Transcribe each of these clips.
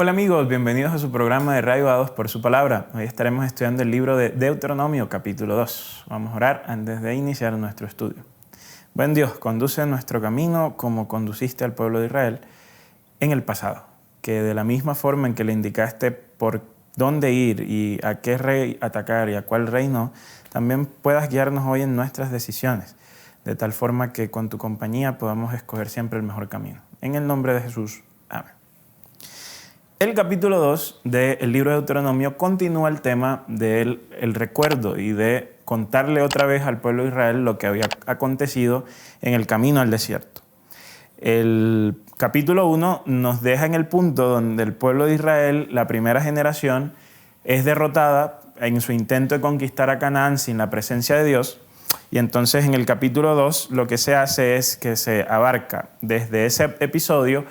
Hola amigos, bienvenidos a su programa de Reavivados por su palabra. Hoy estaremos estudiando el libro de Deuteronomio capítulo 2. Vamos a orar antes de iniciar nuestro estudio. Buen Dios, conduce nuestro camino como conduciste al pueblo de Israel en el pasado. Que de la misma forma en que le indicaste por dónde ir y a qué rey atacar y a cuál rey no, también puedas guiarnos hoy en nuestras decisiones, de tal forma que con tu compañía podamos escoger siempre el mejor camino. En el nombre de Jesús. Amén. El capítulo 2 del libro de Deuteronomio continúa el tema del recuerdo y de contarle otra vez al pueblo de Israel lo que había acontecido en el camino al desierto. El capítulo 1 nos deja en el punto donde el pueblo de Israel, la primera generación, es derrotada en su intento de conquistar a Canaán sin la presencia de Dios. Y entonces en el capítulo 2 lo que se hace es que se abarca desde ese episodio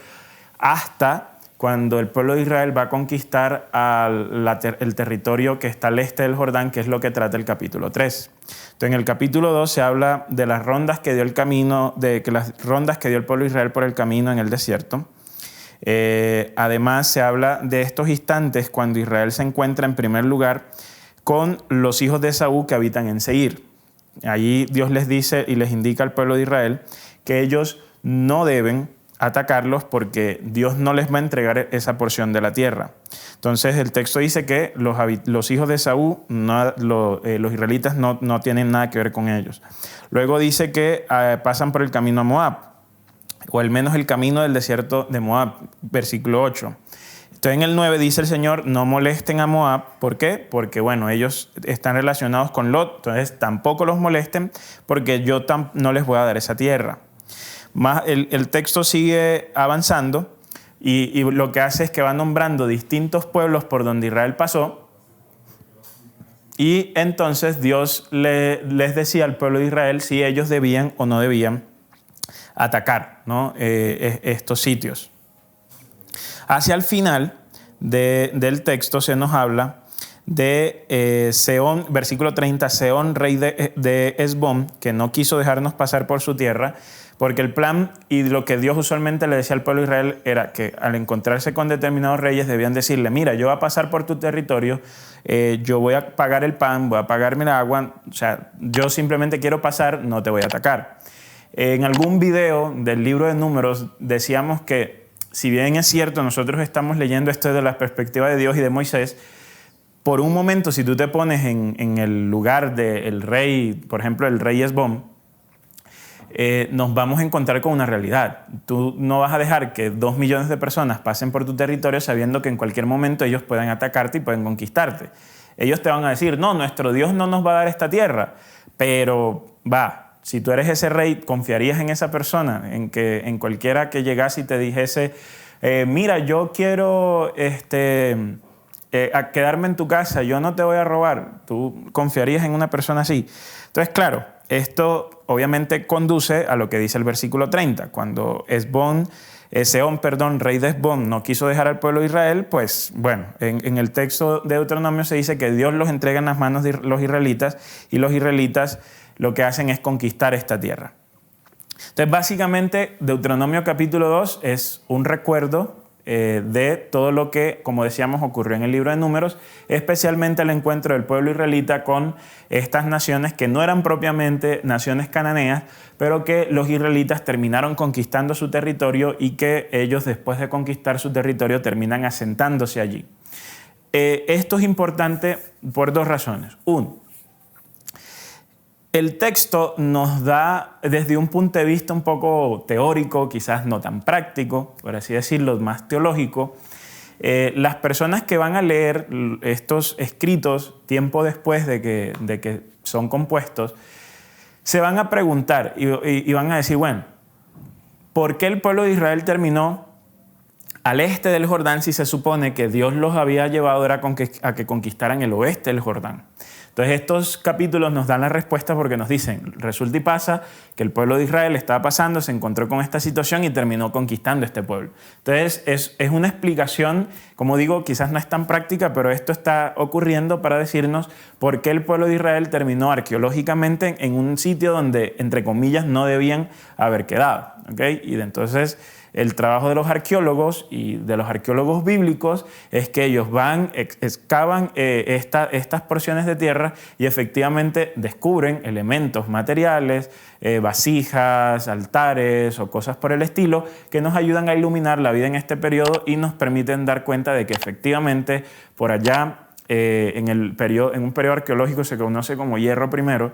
hasta cuando el pueblo de Israel va a conquistar el territorio que está al este del Jordán, que es lo que trata el capítulo 3. Entonces, en el capítulo 2 se habla de las rondas que dio el camino, las rondas que dio el pueblo de Israel por el camino en el desierto. Además, se habla de estos instantes cuando Israel se encuentra en primer lugar con los hijos de Esaú que habitan en Seir. Allí Dios les dice y les indica al pueblo de Israel que ellos no deben atacarlos porque Dios no les va a entregar esa porción de la tierra. Entonces el texto dice que los hijos de Esaú, los israelitas no tienen nada que ver con ellos. Luego dice que pasan por el camino a Moab, o al menos el camino del desierto de Moab, versículo 8. Entonces en el 9 dice el Señor, no molesten a Moab. ¿Por qué? Porque bueno, ellos están relacionados con Lot, entonces tampoco los molesten porque yo no les voy a dar esa tierra. El texto sigue avanzando y lo que hace es que va nombrando distintos pueblos por donde Israel pasó, y entonces Dios les decía al pueblo de Israel si ellos debían o no debían atacar, ¿no? Estos sitios. Hacia el final del texto se nos habla de Sehón, versículo 30, Sehón, rey de Hesbón, que no quiso dejarnos pasar por su tierra, porque el plan y lo que Dios usualmente le decía al pueblo de Israel era que al encontrarse con determinados reyes debían decirle, mira, yo voy a pasar por tu territorio, yo voy a pagar el pan, voy a pagarme el agua, o sea, yo simplemente quiero pasar, no te voy a atacar. En algún video del libro de Números decíamos que, si bien es cierto, nosotros estamos leyendo esto desde la perspectiva de Dios y de Moisés, por un momento, si tú te pones en el lugar del rey, por ejemplo, el rey Hesbón, nos vamos a encontrar con una realidad. Tú no vas a dejar que 2 millones de personas pasen por tu territorio sabiendo que en cualquier momento ellos puedan atacarte y pueden conquistarte. Ellos te van a decir, no, nuestro Dios no nos va a dar esta tierra, pero si tú eres ese rey, ¿confiarías en esa persona? En cualquiera que llegase y te dijese, mira, yo quiero a quedarme en tu casa, yo no te voy a robar. ¿Tú confiarías en una persona así? Entonces, claro, esto obviamente conduce a lo que dice el versículo 30. Cuando Sehón, rey de Hesbón, no quiso dejar al pueblo de Israel, pues bueno, en el texto de Deuteronomio se dice que Dios los entrega en las manos de los israelitas y los israelitas lo que hacen es conquistar esta tierra. Entonces, básicamente, Deuteronomio capítulo 2 es un recuerdo de todo lo que, como decíamos, ocurrió en el libro de Números, especialmente el encuentro del pueblo israelita con estas naciones que no eran propiamente naciones cananeas, pero que los israelitas terminaron conquistando su territorio y que ellos, después de conquistar su territorio, terminan asentándose allí. Esto es importante por 2 razones. Uno, el texto nos da, desde un punto de vista un poco teórico, quizás no tan práctico, por así decirlo, más teológico, las personas que van a leer estos escritos tiempo después de que son compuestos, se van a preguntar y van a decir, bueno, ¿por qué el pueblo de Israel terminó al este del Jordán si se supone que Dios los había llevado a que conquistaran el oeste del Jordán? Entonces estos capítulos nos dan la respuesta porque nos dicen, resulta y pasa que el pueblo de Israel estaba pasando, se encontró con esta situación y terminó conquistando este pueblo. Entonces es una explicación, como digo, quizás no es tan práctica, pero esto está ocurriendo para decirnos por qué el pueblo de Israel terminó arqueológicamente en un sitio donde, entre comillas, no debían haber quedado. ¿Okay? Y entonces el trabajo de los arqueólogos y de los arqueólogos bíblicos es que ellos van, excavan estas porciones de tierra y efectivamente descubren elementos materiales, vasijas, altares o cosas por el estilo que nos ayudan a iluminar la vida en este periodo y nos permiten dar cuenta de que efectivamente por allá en un periodo arqueológico se conoce como Hierro I,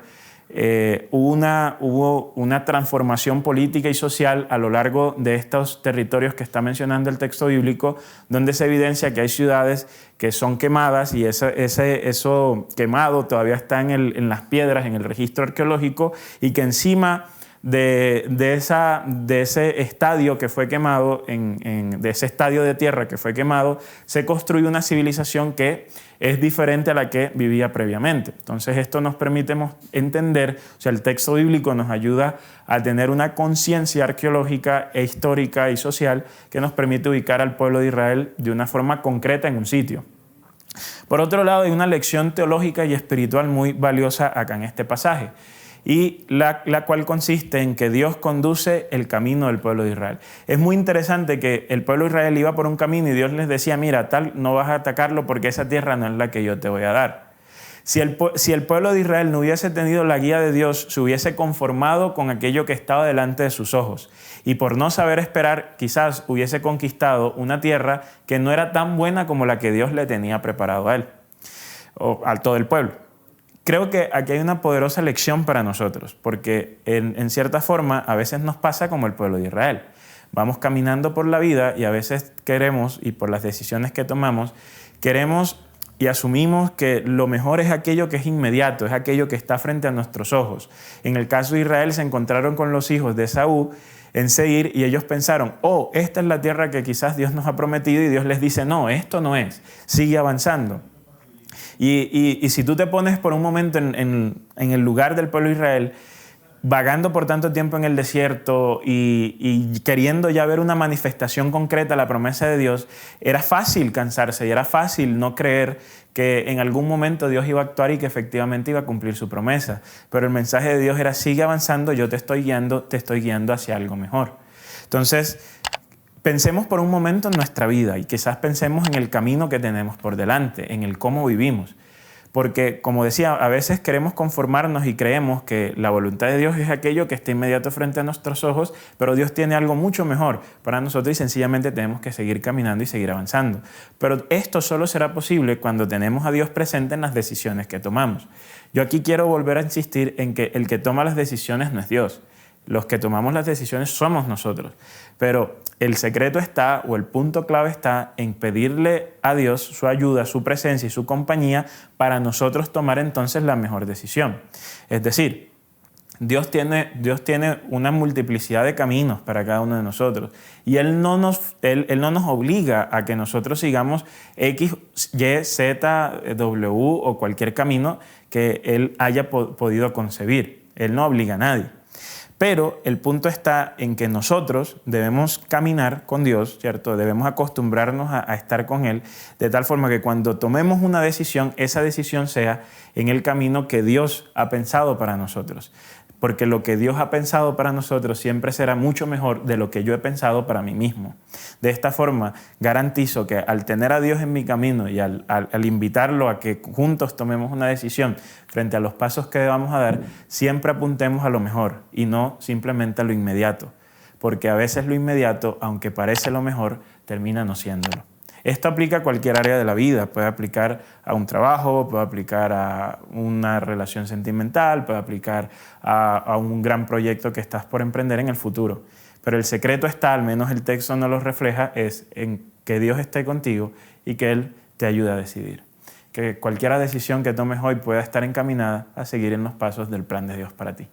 hubo una transformación política y social a lo largo de estos territorios que está mencionando el texto bíblico, donde se evidencia que hay ciudades que son quemadas y eso quemado todavía está en las piedras, en el registro arqueológico, y que encima de ese estadio que fue quemado, de ese estadio de tierra que fue quemado, se construyó una civilización que es diferente a la que vivía previamente. Entonces esto nos permite entender, o sea, el texto bíblico nos ayuda a tener una conciencia arqueológica e histórica y social que nos permite ubicar al pueblo de Israel de una forma concreta en un sitio. Por otro lado, hay una lección teológica y espiritual muy valiosa acá en este pasaje, y la cual consiste en que Dios conduce el camino del pueblo de Israel. Es muy interesante que el pueblo de Israel iba por un camino y Dios les decía, mira, tal, no vas a atacarlo porque esa tierra no es la que yo te voy a dar. Si el pueblo de Israel no hubiese tenido la guía de Dios, se hubiese conformado con aquello que estaba delante de sus ojos. Y por no saber esperar, quizás hubiese conquistado una tierra que no era tan buena como la que Dios le tenía preparado a él, o a todo el pueblo. Creo que aquí hay una poderosa lección para nosotros, porque en cierta forma a veces nos pasa como el pueblo de Israel. Vamos caminando por la vida y a veces queremos, y por las decisiones que tomamos, queremos y asumimos que lo mejor es aquello que es inmediato, es aquello que está frente a nuestros ojos. En el caso de Israel se encontraron con los hijos de Esaú en Seir y ellos pensaron, oh, esta es la tierra que quizás Dios nos ha prometido, y Dios les dice, no, esto no es, sigue avanzando. Y si tú te pones por un momento en el lugar del pueblo de Israel, vagando por tanto tiempo en el desierto y queriendo ya ver una manifestación concreta de la promesa de Dios, era fácil cansarse y era fácil no creer que en algún momento Dios iba a actuar y que efectivamente iba a cumplir su promesa. Pero el mensaje de Dios era, sigue avanzando, yo te estoy guiando hacia algo mejor. Entonces, pensemos por un momento en nuestra vida y quizás pensemos en el camino que tenemos por delante, en el cómo vivimos. Porque, como decía, a veces queremos conformarnos y creemos que la voluntad de Dios es aquello que está inmediato frente a nuestros ojos, pero Dios tiene algo mucho mejor para nosotros y sencillamente tenemos que seguir caminando y seguir avanzando. Pero esto solo será posible cuando tenemos a Dios presente en las decisiones que tomamos. Yo aquí quiero volver a insistir en que el que toma las decisiones no es Dios. Los que tomamos las decisiones somos nosotros. Pero el secreto está, o el punto clave está, en pedirle a Dios su ayuda, su presencia y su compañía para nosotros tomar entonces la mejor decisión. Es decir, Dios tiene una multiplicidad de caminos para cada uno de nosotros. Y Él no nos obliga a que nosotros sigamos X, Y, Z, W o cualquier camino que Él haya podido concebir. Él no obliga a nadie. Pero el punto está en que nosotros debemos caminar con Dios, ¿cierto? Debemos acostumbrarnos a estar con Él, de tal forma que cuando tomemos una decisión, esa decisión sea en el camino que Dios ha pensado para nosotros. Porque lo que Dios ha pensado para nosotros siempre será mucho mejor de lo que yo he pensado para mí mismo. De esta forma, garantizo que al tener a Dios en mi camino y al invitarlo a que juntos tomemos una decisión frente a los pasos que debamos a dar, siempre apuntemos a lo mejor y no simplemente a lo inmediato. Porque a veces lo inmediato, aunque parece lo mejor, termina no siéndolo. Esto aplica a cualquier área de la vida, puede aplicar a un trabajo, puede aplicar a una relación sentimental, puede aplicar a un gran proyecto que estás por emprender en el futuro. Pero el secreto está, al menos el texto no lo refleja, es en que Dios esté contigo y que Él te ayude a decidir. Que cualquier decisión que tomes hoy pueda estar encaminada a seguir en los pasos del plan de Dios para ti.